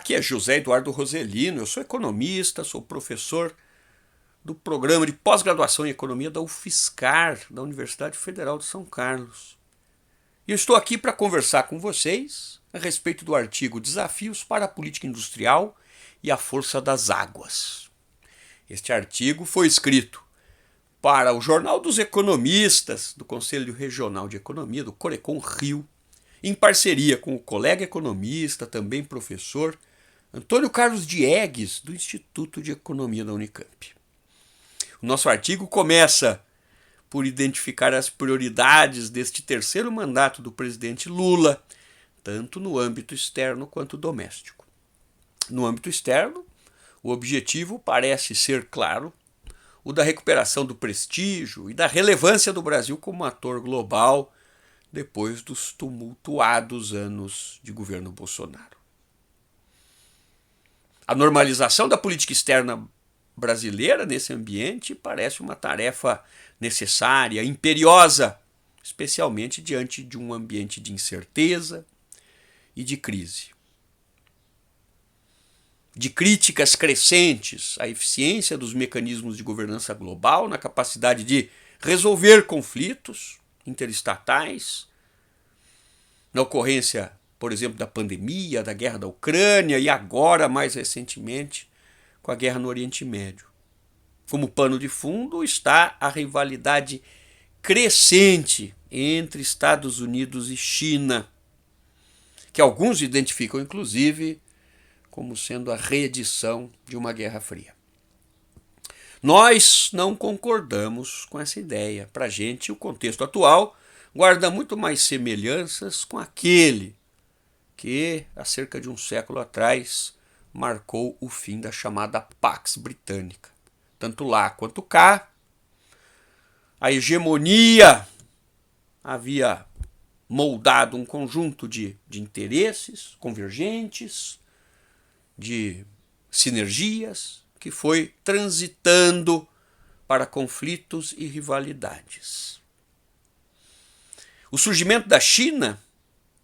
Aqui é José Eduardo Roselino, eu sou economista, sou professor do programa de pós-graduação em economia da UFSCar, da Universidade Federal de São Carlos. E eu estou aqui para conversar com vocês a respeito do artigo Desafios para a Política Industrial e a Força das Águas. Este artigo foi escrito para o Jornal dos Economistas do Conselho Regional de Economia, do Corecon Rio, em parceria com o colega economista, também professor, Antônio Carlos Diegues, do Instituto de Economia da Unicamp. O nosso artigo começa por identificar as prioridades deste terceiro mandato do presidente Lula, tanto no âmbito externo quanto doméstico. No âmbito externo, o objetivo parece ser, claro, o da recuperação do prestígio e da relevância do Brasil como ator global depois dos tumultuados anos de governo Bolsonaro. A normalização da política externa brasileira nesse ambiente parece uma tarefa necessária, imperiosa, especialmente diante de um ambiente de incerteza e de crise. De críticas crescentes à eficiência dos mecanismos de governança global, na capacidade de resolver conflitos interestatais, na ocorrência, por exemplo, da pandemia, da guerra da Ucrânia e agora, mais recentemente, com a guerra no Oriente Médio. Como pano de fundo está a rivalidade crescente entre Estados Unidos e China, que alguns identificam, inclusive, como sendo a reedição de uma Guerra Fria. Nós não concordamos com essa ideia. Para a gente, o contexto atual guarda muito mais semelhanças com aquele que, há cerca de um século atrás, marcou o fim da chamada Pax Britânica. Tanto lá quanto cá, a hegemonia havia moldado um conjunto de interesses convergentes, de sinergias, que foi transitando para conflitos e rivalidades. O surgimento da China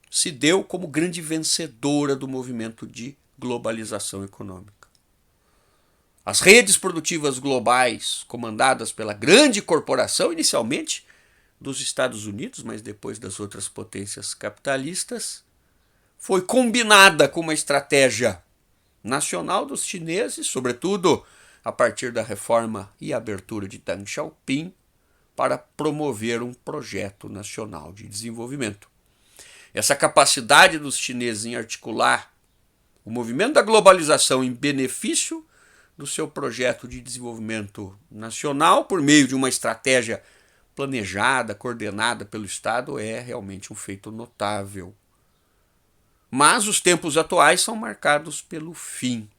se deu como grande vencedora do movimento de globalização econômica. As redes produtivas globais, comandadas pela grande corporação, inicialmente dos Estados Unidos, mas depois das outras potências capitalistas, foi combinada com uma estratégia nacional dos chineses, sobretudo a partir da reforma e abertura de Deng Xiaoping, para promover um projeto nacional de desenvolvimento. Essa capacidade dos chineses em articular o movimento da globalização em benefício do seu projeto de desenvolvimento nacional, por meio de uma estratégia planejada, coordenada pelo Estado, é realmente um feito notável. Mas os tempos atuais são marcados pelo fim,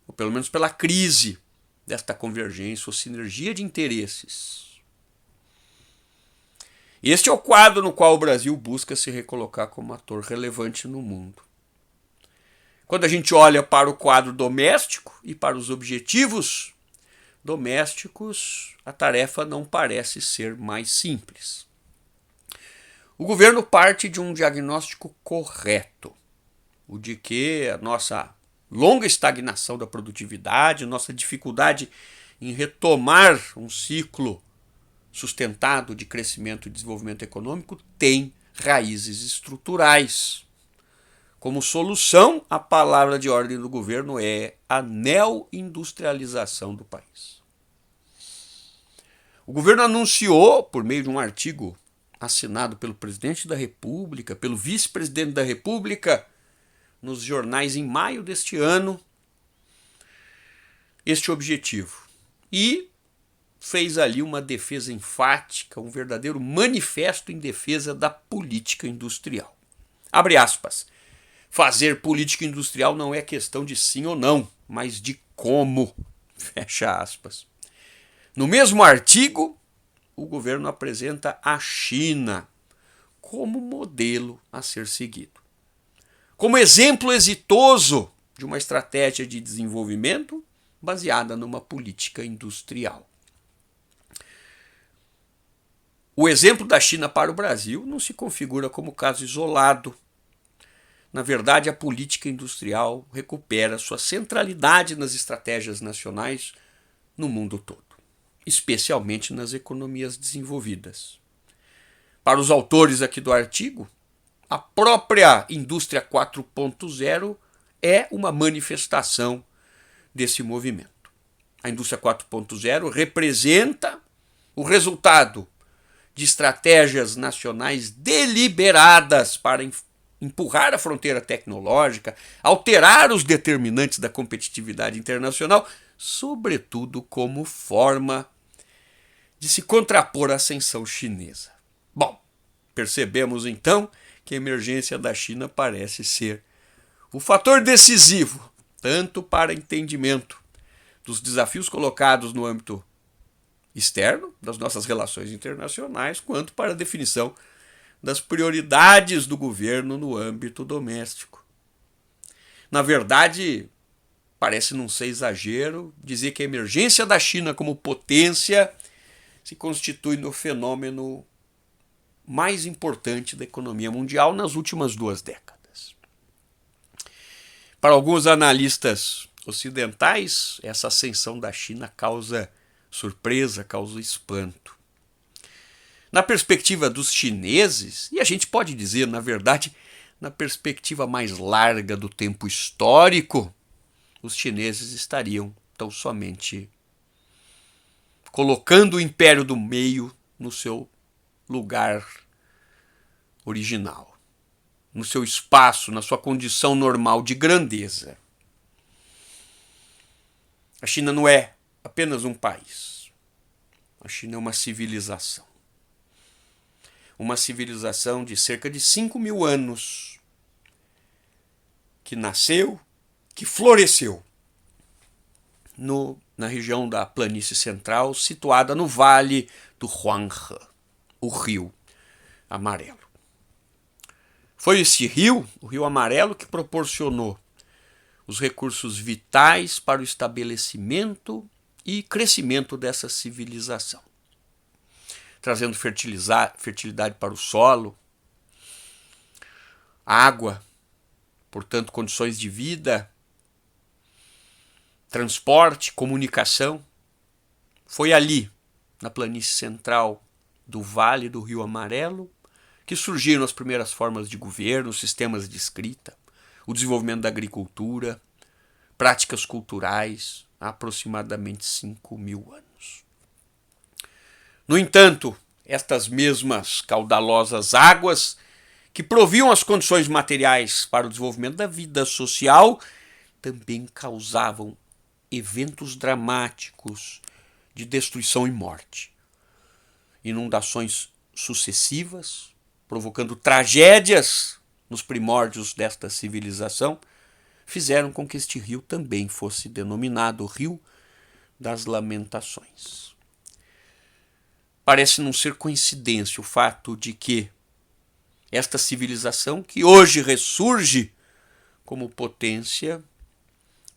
ou pelo menos pela crise desta convergência ou sinergia de interesses. Este é o quadro no qual o Brasil busca se recolocar como ator relevante no mundo. Quando a gente olha para o quadro doméstico e para os objetivos domésticos, a tarefa não parece ser mais simples. O governo parte de um diagnóstico correto, o de que a nossa longa estagnação da produtividade, nossa dificuldade em retomar um ciclo sustentado de crescimento e desenvolvimento econômico tem raízes estruturais. Como solução, a palavra de ordem do governo é a neoindustrialização do país. O governo anunciou, por meio de um artigo assinado pelo presidente da República, pelo vice-presidente da República, nos jornais em maio deste ano, este objetivo. E fez ali uma defesa enfática, um verdadeiro manifesto em defesa da política industrial. Abre aspas. Fazer política industrial não é questão de sim ou não, mas de como. Fecha aspas. No mesmo artigo, o governo apresenta a China como modelo a ser seguido. Como exemplo exitoso de uma estratégia de desenvolvimento baseada numa política industrial. O exemplo da China para o Brasil não se configura como caso isolado. na verdade, a política industrial recupera sua centralidade nas estratégias nacionais no mundo todo, especialmente nas economias desenvolvidas. Para os autores aqui do artigo, a própria indústria 4.0 é uma manifestação desse movimento. A indústria 4.0 representa o resultado de estratégias nacionais deliberadas para empurrar a fronteira tecnológica, alterar os determinantes da competitividade internacional, sobretudo como forma de se contrapor à ascensão chinesa. Bom, percebemos então que a emergência da China parece ser o fator decisivo, tanto para entendimento dos desafios colocados no âmbito externo das nossas relações internacionais, quanto para a definição das prioridades do governo no âmbito doméstico. Na verdade, parece não ser exagero dizer que a emergência da China como potência se constitui no fenômeno mais importante da economia mundial nas últimas 2 décadas. Para alguns analistas ocidentais, essa ascensão da China causa surpresa, causa espanto. Na perspectiva dos chineses, e a gente pode dizer, na verdade, na perspectiva mais larga do tempo histórico, os chineses estariam tão somente colocando o Império do Meio no seu lugar original, no seu espaço, na sua condição normal de grandeza. A China não é apenas um país. A China é uma civilização. Uma civilização de cerca de 5.000 anos, que nasceu, que floresceu na região da planície central, situada no vale do Huanghe, o Rio Amarelo. Foi esse rio, o Rio Amarelo, que proporcionou os recursos vitais para o estabelecimento e crescimento dessa civilização, trazendo fertilidade para o solo, água, portanto, condições de vida, transporte, comunicação. Foi ali, na planície central do Vale do Rio Amarelo, que surgiram as primeiras formas de governo, sistemas de escrita, o desenvolvimento da agricultura, práticas culturais, há aproximadamente 5.000 anos. No entanto, estas mesmas caudalosas águas que proviam as condições materiais para o desenvolvimento da vida social também causavam eventos dramáticos de destruição e morte. Inundações sucessivas, provocando tragédias nos primórdios desta civilização, fizeram com que este rio também fosse denominado Rio das Lamentações. Parece não ser coincidência o fato de que esta civilização, que hoje ressurge como potência,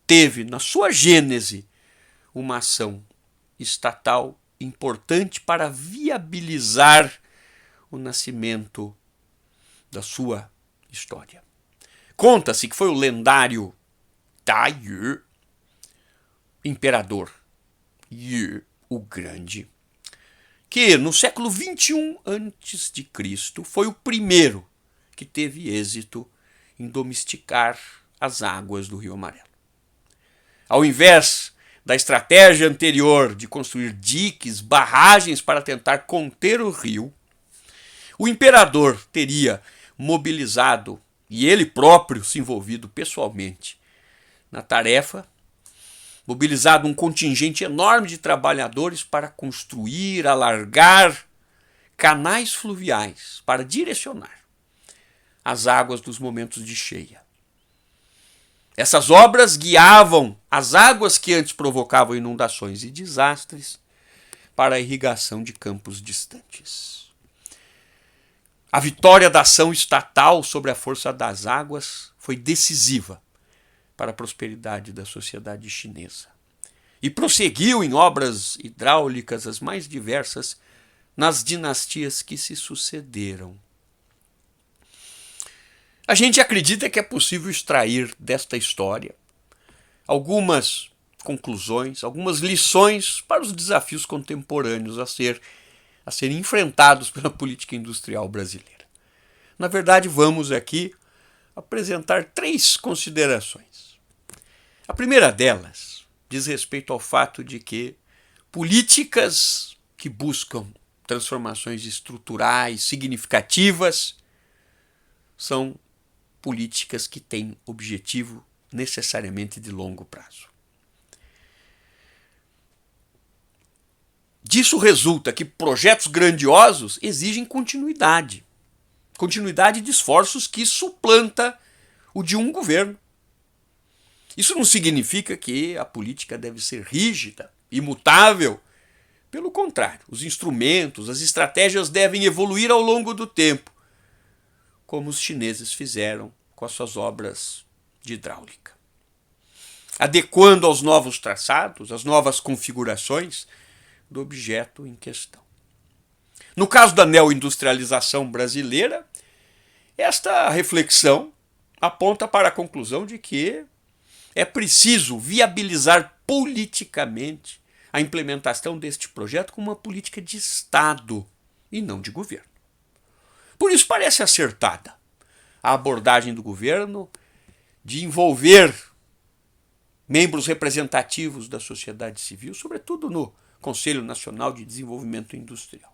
teve na sua gênese uma ação estatal importante para viabilizar o nascimento da sua história. Conta-se que foi o lendário Taiyu, imperador Yu o Grande, que no século 21 a.C. foi o primeiro que teve êxito em domesticar as águas do Rio Amarelo. Ao invés da estratégia anterior de construir diques, barragens para tentar conter o rio, o imperador teria mobilizado, e ele próprio se envolvido pessoalmente na tarefa, mobilizado um contingente enorme de trabalhadores para construir, alargar canais fluviais para direcionar as águas dos momentos de cheia. Essas obras guiavam as águas que antes provocavam inundações e desastres para a irrigação de campos distantes. A vitória da ação estatal sobre a força das águas foi decisiva para a prosperidade da sociedade chinesa e prosseguiu em obras hidráulicas as mais diversas nas dinastias que se sucederam. A gente acredita que é possível extrair desta história algumas conclusões, algumas lições para os desafios contemporâneos a serem enfrentados pela política industrial brasileira. Na verdade, vamos aqui apresentar 3 considerações. A primeira delas diz respeito ao fato de que políticas que buscam transformações estruturais significativas são políticas que têm objetivo necessariamente de longo prazo. Disso resulta que projetos grandiosos exigem continuidade de esforços que suplanta o de um governo. Isso não significa que a política deve ser rígida, imutável. Pelo contrário, os instrumentos, as estratégias devem evoluir ao longo do tempo, como os chineses fizeram com as suas obras de hidráulica, adequando aos novos traçados, às novas configurações do objeto em questão. No caso da neoindustrialização brasileira, esta reflexão aponta para a conclusão de que é preciso viabilizar politicamente a implementação deste projeto como uma política de Estado e não de governo. Por isso parece acertada a abordagem do governo de envolver membros representativos da sociedade civil, sobretudo no Conselho Nacional de Desenvolvimento Industrial.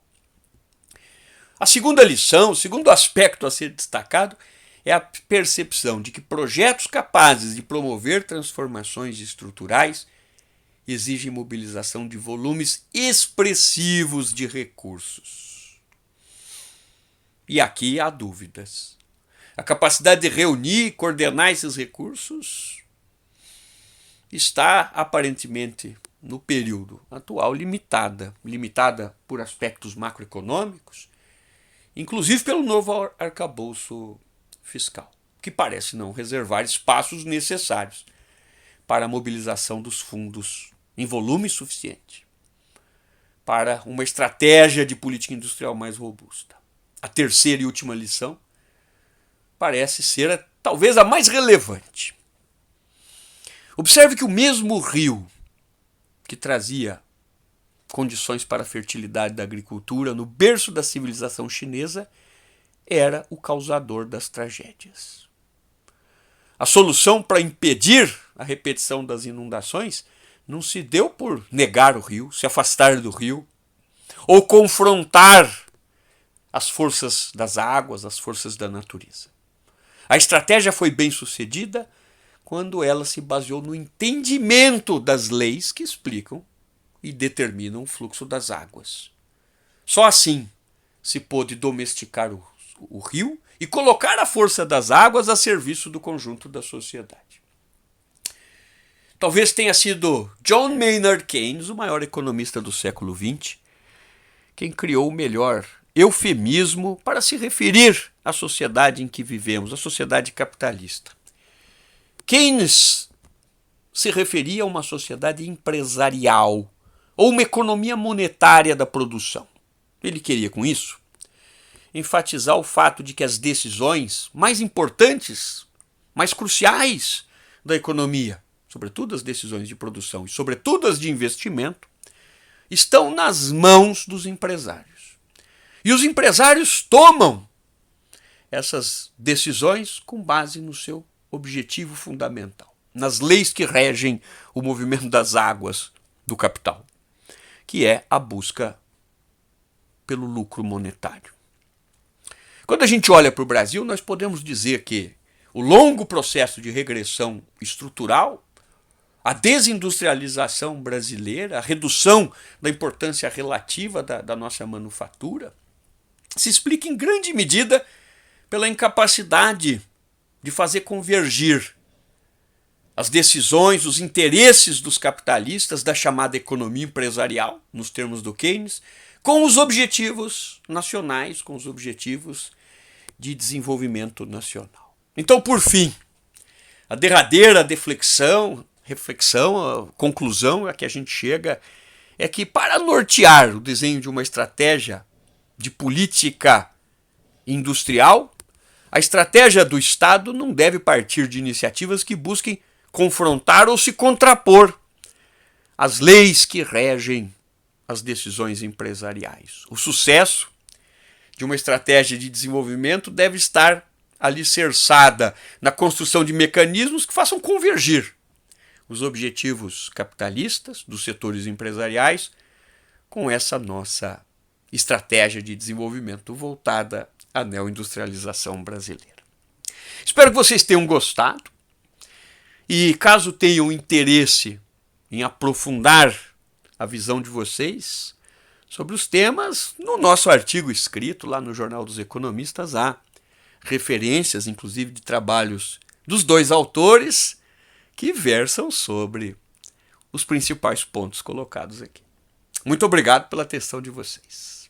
A segunda lição, o segundo aspecto a ser destacado, é a percepção de que projetos capazes de promover transformações estruturais exigem mobilização de volumes expressivos de recursos. E aqui há dúvidas. A capacidade de reunir e coordenar esses recursos está aparentemente no período atual limitada por aspectos macroeconômicos, inclusive pelo novo arcabouço fiscal, que parece não reservar espaços necessários para a mobilização dos fundos em volume suficiente para uma estratégia de política industrial mais robusta. A terceira e última lição parece ser talvez a mais relevante. Observe que o mesmo rio que trazia condições para a fertilidade da agricultura no berço da civilização chinesa era o causador das tragédias. A solução para impedir a repetição das inundações não se deu por negar o rio, se afastar do rio, ou confrontar as forças das águas, as forças da natureza. A estratégia foi bem sucedida quando ela se baseou no entendimento das leis que explicam e determinam o fluxo das águas. Só assim se pôde domesticar o rio e colocar a força das águas a serviço do conjunto da sociedade. Talvez tenha sido John Maynard Keynes, o maior economista do século XX, quem criou o melhor eufemismo para se referir à sociedade em que vivemos, a sociedade capitalista. Keynes se referia a uma sociedade empresarial ou uma economia monetária da produção. Ele queria, com isso, enfatizar o fato de que as decisões mais importantes, mais cruciais da economia, sobretudo as decisões de produção e sobretudo as de investimento, estão nas mãos dos empresários. E os empresários tomam essas decisões com base no seu objetivo fundamental, nas leis que regem o movimento das águas do capital, que é a busca pelo lucro monetário. Quando a gente olha para o Brasil, nós podemos dizer que o longo processo de regressão estrutural, a desindustrialização brasileira, a redução da importância relativa da nossa manufatura, se explica em grande medida pela incapacidade de fazer convergir as decisões, os interesses dos capitalistas da chamada economia empresarial, nos termos do Keynes, com os objetivos nacionais, com os objetivos de desenvolvimento nacional. Então, por fim, a derradeira reflexão, a conclusão a que a gente chega é que, para nortear o desenho de uma estratégia de política industrial, A estratégia do Estado não deve partir de iniciativas que busquem confrontar ou se contrapor às leis que regem as decisões empresariais. O sucesso de uma estratégia de desenvolvimento deve estar alicerçada na construção de mecanismos que façam convergir os objetivos capitalistas dos setores empresariais com essa nossa estratégia de desenvolvimento voltada à neoindustrialização brasileira. Espero que vocês tenham gostado e, caso tenham interesse em aprofundar a visão de vocês sobre os temas, no nosso artigo escrito lá no Jornal dos Economistas há referências, inclusive, de trabalhos dos dois autores que versam sobre os principais pontos colocados aqui. Muito obrigado pela atenção de vocês.